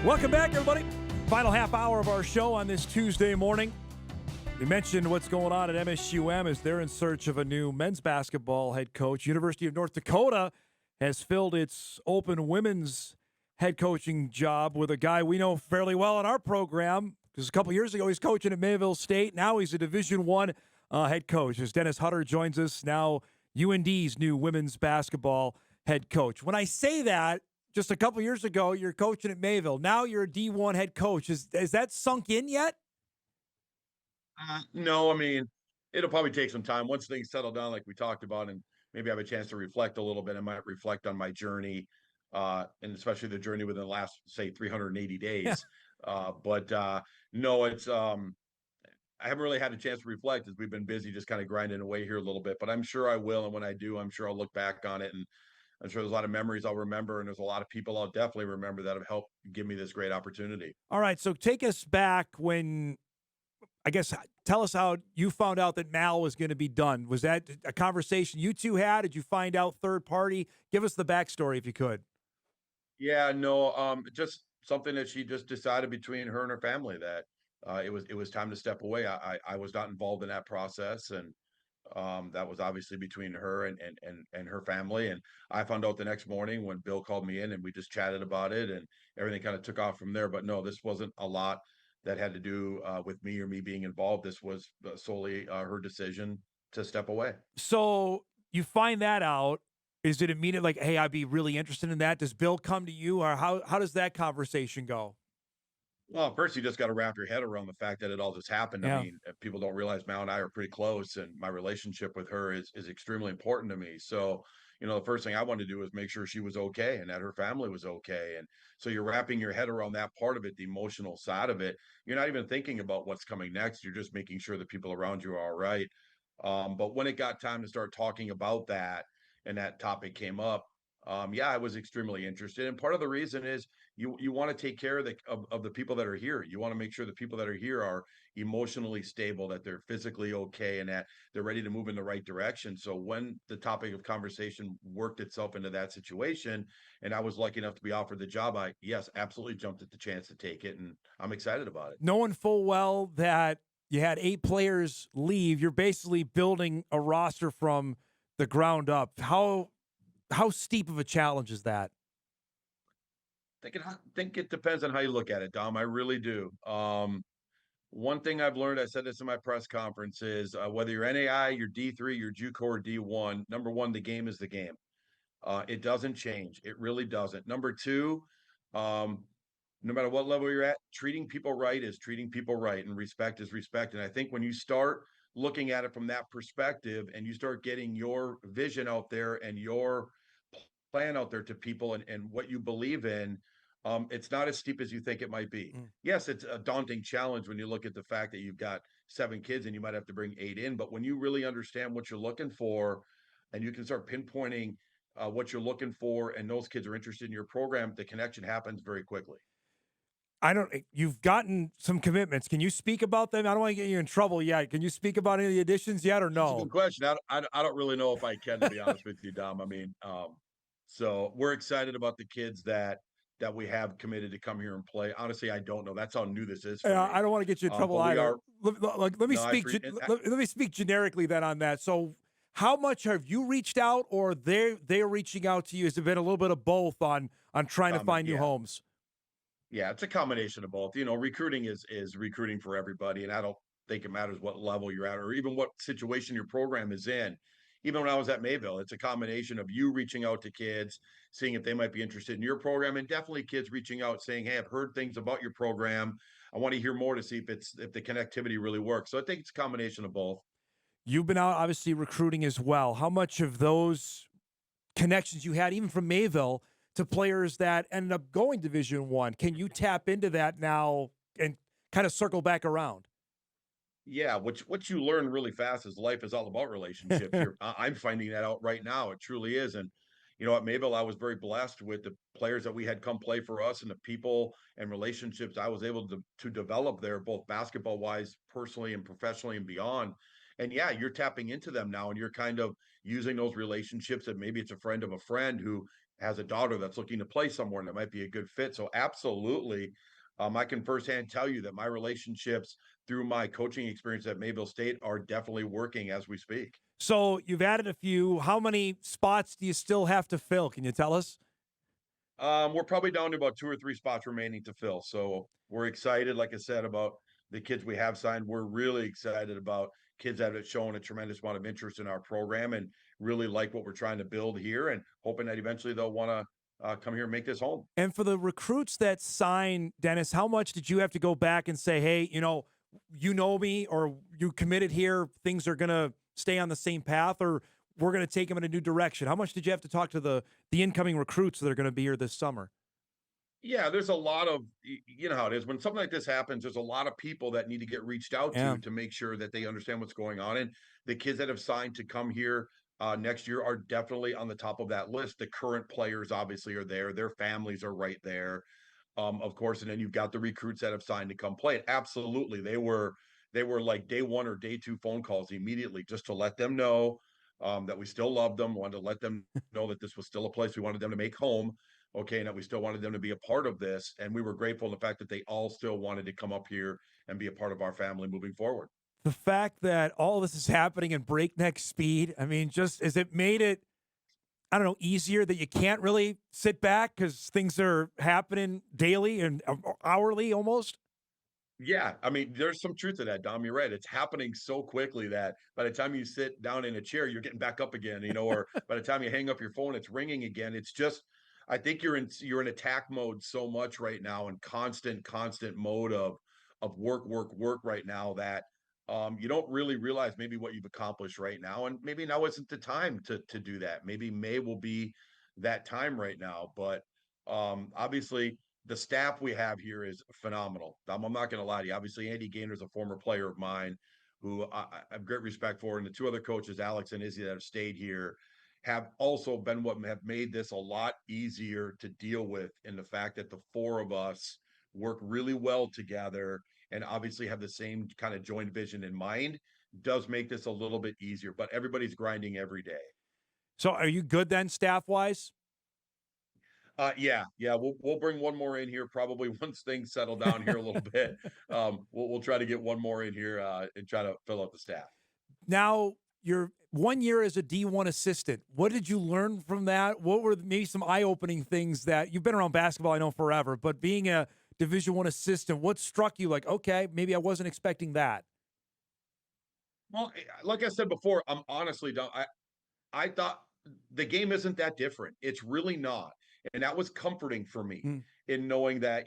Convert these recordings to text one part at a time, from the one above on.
Welcome back, everybody. Final half hour of our show on this Tuesday morning. We mentioned what's going on at MSUM as they're in search of a new men's basketball head coach. University of North Dakota has filled its open women's head coaching job with a guy we know fairly well in our program, because a couple years ago he's coaching at Mayville State. Now he's a Division I head coach. As Dennis Hutter joins us, now UND's new women's basketball head coach. When I say that, just a couple years ago, you're coaching at Mayville. Now you're a D1 head coach. Is that sunk in yet? No, I mean, it'll probably take some time once things settle down, like we talked about, and maybe I have a chance to reflect a little bit. I might reflect on my journey, and especially the journey within the last, say, 380 Yeah. days. But no, it's I haven't really had a chance to reflect as we've been busy just kind of grinding away here a little bit. But I'm sure I will, and when I do, I'm sure I'll look back on it, and I'm sure there's a lot of memories I'll remember, and there's a lot of people I'll definitely remember that have helped give me this great opportunity. All right, so take us back when, I guess, tell us how you found out that Mal was going to be done. Was that a conversation you two had? Did you find out third party? Give us the backstory if you could. Yeah, no, just something that she just decided between her and her family that it was time to step away. I was not involved in that process, and that was obviously between her and her family. And I found out the next morning when Bill called me in, and we just chatted about it, and everything kind of took off from there. But no, this wasn't a lot that had to do with me or me being involved. This was solely her decision to step away. So you find that out. Is it immediate, like, hey, I'd be really interested in that? Does Bill come to you, or how does that conversation go? Well, first you just got to wrap your head around the fact that it all just happened. I Yeah. mean, people don't realize Mal and I are pretty close, and my relationship with her is extremely important to me. So, the first thing I wanted to do was make sure she was okay and that her family was okay. And so you're wrapping your head around that part of it, the emotional side of it. You're not even thinking about what's coming next. You're just making sure the people around you are all right. But when it got time to start talking about that and that topic came up, yeah, I was extremely interested. And part of the reason is you want to take care of the people that are here. You want to make sure the people that are here are emotionally stable, that they're physically okay, and that they're ready to move in the right direction. So when the topic of conversation worked itself into that situation, and I was lucky enough to be offered the job, I yes, absolutely jumped at the chance to take it, and I'm excited about it. Knowing full well that you had 8 players leave, you're basically building a roster from the ground up. How steep of a challenge is that? Think it depends on how you look at it, Dom. I really do. One thing I've learned, I said this in my press conference, is whether you're NAI, you're D3, you're JUCO, or D1. Number one, the game is the game. It doesn't change. It really doesn't. Number two, um, no matter what level you're at, treating people right is treating people right, and respect is respect. And I think when you start looking at it from that perspective, and you start getting your vision out there and your plan out there to people, and what you believe in, it's not as steep as you think it might be. Mm. Yes, it's a daunting challenge when you look at the fact that you've got 7 kids and you might have to bring 8 in. But when you really understand what you're looking for, and you can start pinpointing what you're looking for, and those kids are interested in your program, the connection happens very quickly. I don't. You've gotten some commitments. Can you speak about them? I don't want to get you in trouble yet. Can you speak about any of the additions yet, or That's a good no? question. I don't really know if I can, to be honest with you, Dom. I mean, so we're excited about the kids that we have committed to come here and play. Honestly, I don't know. That's how new this is for Yeah, me. I don't want to get you in trouble But we either. are Let me no, I speak. pre and Let me speak generically then on that. So, how much have you reached out, or they're reaching out to you? Has it been a little bit of both on trying to find new yeah. homes? Yeah, it's a combination of both. Recruiting is recruiting for everybody, and I don't think it matters what level you're at or even what situation your program is in. Even when I was at Mayville, it's a combination of you reaching out to kids, seeing if they might be interested in your program, and definitely kids reaching out saying, "Hey, I've heard things about your program. I want to hear more to see if the connectivity really works." So I think it's a combination of both. You've been out obviously recruiting as well. How much of those connections you had, even from Mayville, to players that ended up going Division I, can you tap into that now and kind of circle back around? Yeah, which what you learn really fast is life is all about relationships. I'm finding that out right now. It truly is. And at Mayville, I was very blessed with the players that we had come play for us and the people and relationships I was able to develop there, both basketball wise, personally and professionally and beyond. And yeah, you're tapping into them now, and you're kind of using those relationships, and maybe it's a friend of a friend who has a daughter that's looking to play somewhere and it might be a good fit. So absolutely, I can firsthand tell you that my relationships through my coaching experience at Mayville State are definitely working as we speak. So you've added a few. How many spots do you still have to fill? Can you tell us? We're probably down to about 2 or 3 spots remaining to fill. So we're excited, like I said, about the kids we have signed. We're really excited about kids that have shown a tremendous amount of interest in our program and really like what we're trying to build here, and hoping that eventually they'll want to come here and make this home. And for the recruits that sign, Dennis, how much did you have to go back and say, hey, you know me, or you committed here, things are going to stay on the same path, or we're going to take them in a new direction? How much did you have to talk to the incoming recruits that are going to be here this summer? Yeah, there's a lot of, you know how it is when something like this happens. There's a lot of people that need to get reached out Yeah. to make sure that they understand what's going on. And the kids that have signed to come here next year are definitely on the top of that list. The current players obviously are there; their families are right there, of course. And then you've got the recruits that have signed to come play. And absolutely, they were like day one or day two phone calls immediately just to let them know that we still loved them, wanted to let them know that this was still a place we wanted them to make home. Okay, and that we still wanted them to be a part of this. And we were grateful in the fact that they all still wanted to come up here and be a part of our family moving forward. The fact that all this is happening in breakneck speed, I mean, just as it made it, I don't know, easier that you can't really sit back because things are happening daily and hourly almost. Yeah, I mean, there's some truth to that, Dom. You're right. It's happening so quickly that by the time you sit down in a chair, you're getting back up again, or by the time you hang up your phone, it's ringing again. It's just, I think you're in attack mode so much right now, and constant mode of work right now, that you don't really realize maybe what you've accomplished right now, and maybe now isn't the time to do that. Maybe May will be that time right now, but obviously the staff we have here is phenomenal. I'm not going to lie to you. Obviously, Andy Gaynor is a former player of mine who I have great respect for. And the two other coaches, Alex and Izzy, that have stayed here, have also been what have made this a lot easier to deal with, in the fact that the four of us work really well together and obviously have the same kind of joint vision in mind. Does make this a little bit easier, but everybody's grinding every day. So are you good then, staff wise? Yeah, we'll bring one more in here probably once things settle down here a little bit. We'll try to get one more in here and try to fill out the staff. Now, you're 1 year as a D1 assistant. What did you learn from that? What were maybe some eye-opening things that you've been around basketball, I know, forever, but being a Division I assistant, what struck you like, okay, maybe I wasn't expecting that? Well, like I said before, I'm honestly don't. I thought the game isn't that different. It's really not. And that was comforting for me Mm. in knowing that,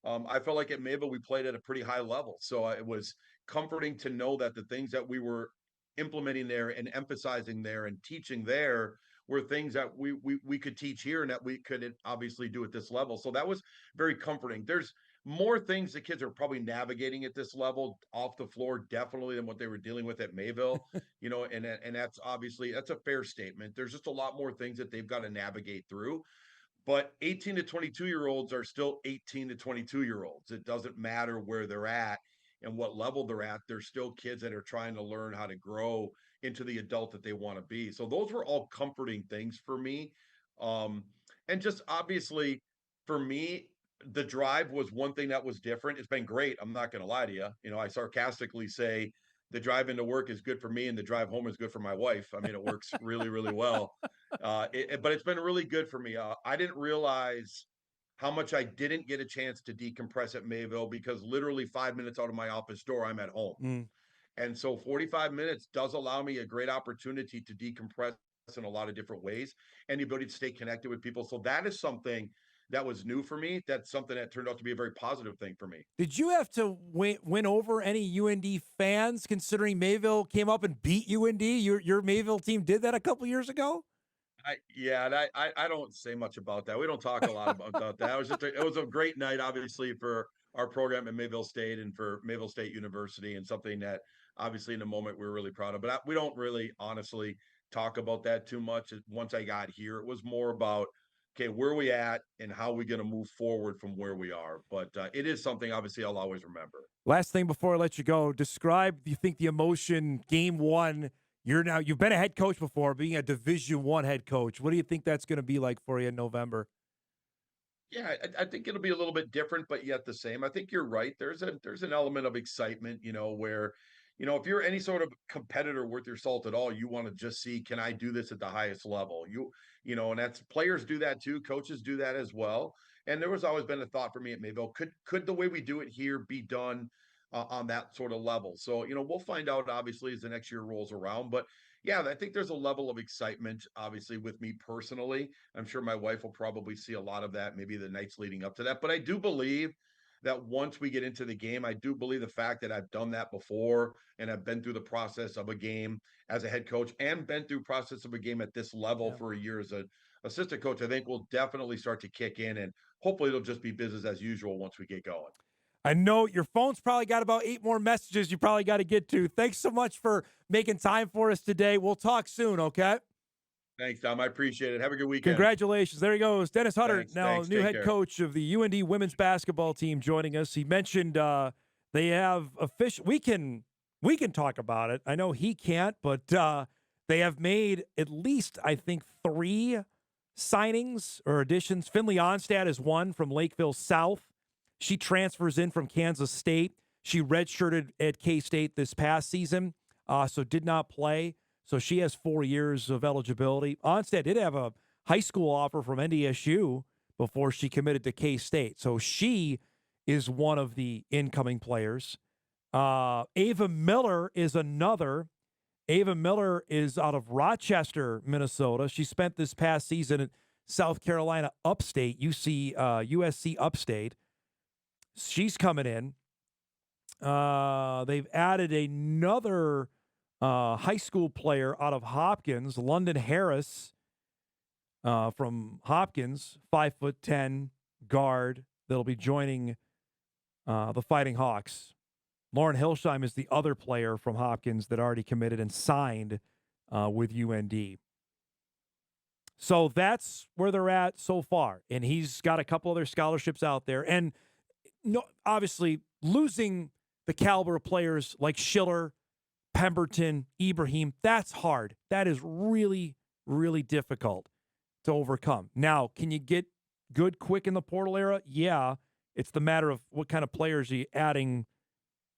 I felt like at Mayville we played at a pretty high level. So it was comforting to know that the things that we were implementing there and emphasizing there and teaching there were things that we could teach here and that we could obviously do at this level. So that was very comforting. There's more things the kids are probably navigating at this level off the floor, definitely, than what they were dealing with at Mayville. And that's obviously that's a fair statement. There's just a lot more things that they've got to navigate through. But 18 to 22-year-olds are still 18 to 22-year-olds. It doesn't matter where they're at and what level they're at. They're still kids that are trying to learn how to grow into the adult that they want to be. So those were all comforting things for me. Um, and just obviously for me, the drive was one thing that was different. It's been great. I'm not going to lie to you. I sarcastically say the drive into work is good for me and the drive home is good for my wife. I mean, it works really, really well. But it's been really good for me. I didn't realize how much I didn't get a chance to decompress at Mayville, because literally 5 minutes out of my office door, I'm at home. Mm. And so 45 minutes does allow me a great opportunity to decompress in a lot of different ways, and the ability to stay connected with people. So that is something that was new for me. That's something that turned out to be a very positive thing for me. Did you have to win over any UND fans, considering Mayville came up and beat UND? Your Mayville team did that a couple years ago? Yeah, and I don't say much about that. We don't talk a lot about that. It was a great night, obviously, for our program at Mayville State and for Mayville State University, and something that obviously in the moment we are really proud of. But we don't really honestly talk about that too much. Once I got here, it was more about, okay, where are we at and how are we going to move forward from where we are. But it is something obviously I'll always remember. Last thing before I let you go, describe, do you think, the emotion game one, You've been a head coach before, being a Division I head coach. What do you think that's going to be like for you in November? Yeah, I think it'll be a little bit different, but yet the same. I think you're right. There's an element of excitement, where, if you're any sort of competitor worth your salt at all, you want to just see, can I do this at the highest level? And that's players do that too, coaches do that as well. And there was always been a thought for me at Mayville, could the way we do it here be done on that sort of level? So, we'll find out obviously as the next year rolls around, but yeah, I think there's a level of excitement, obviously, with me personally. I'm sure my wife will probably see a lot of that, maybe the nights leading up to that. But I do believe that once we get into the game, I do believe the fact that I've done that before and I've been through the process of a game as a head coach and been through process of a game at this level Yeah. for a year as an assistant coach, I think will definitely start to kick in, and hopefully it'll just be business as usual once we get going. I know your phone's probably got about 8 more messages you probably got to get to. Thanks so much for making time for us today. We'll talk soon, okay? Thanks, Tom. I appreciate it. Have a good weekend. Congratulations. There he goes. Dennis Hutter, Thanks. new Take head care. coach of the UND women's basketball team, joining us. He mentioned they have official. We can talk about it. I know he can't, but they have made at least, I think, 3 signings or additions. Finley Onstad is one from Lakeville South. She transfers in from Kansas State. She redshirted at K-State this past season, so did not play. So she has 4 years of eligibility. Onstad did have a high school offer from NDSU before she committed to K-State. So she is one of the incoming players. Ava Miller is another. Ava Miller is out of Rochester, Minnesota. She spent this past season at South Carolina Upstate, USC Upstate. She's coming in. They've added another high school player out of Hopkins, London Harris, from Hopkins, 5'10" guard that'll be joining the Fighting Hawks. Lauren Hilsheim is the other player from Hopkins that already committed and signed with UND. So that's where they're at so far. And he's got a couple other scholarships out there. And no, obviously, losing the caliber of players like Schiller, Pemberton, Ibrahim, that's hard. That is really, really difficult to overcome. Now, can you get good quick in the portal era? Yeah. It's the matter of what kind of players are you adding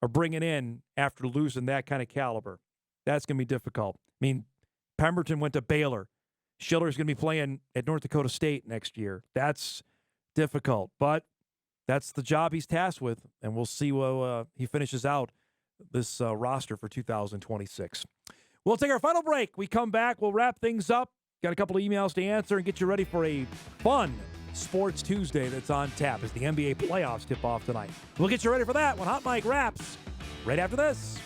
or bringing in after losing that kind of caliber. That's going to be difficult. I mean, Pemberton went to Baylor. Schiller's going to be playing at North Dakota State next year. That's difficult, but that's the job he's tasked with, and we'll see how he finishes out this roster for 2026. We'll take our final break. We come back. We'll wrap things up. Got a couple of emails to answer and get you ready for a fun Sports Tuesday that's on tap as the NBA playoffs tip off tonight. We'll get you ready for that when Hot Mike wraps right after this.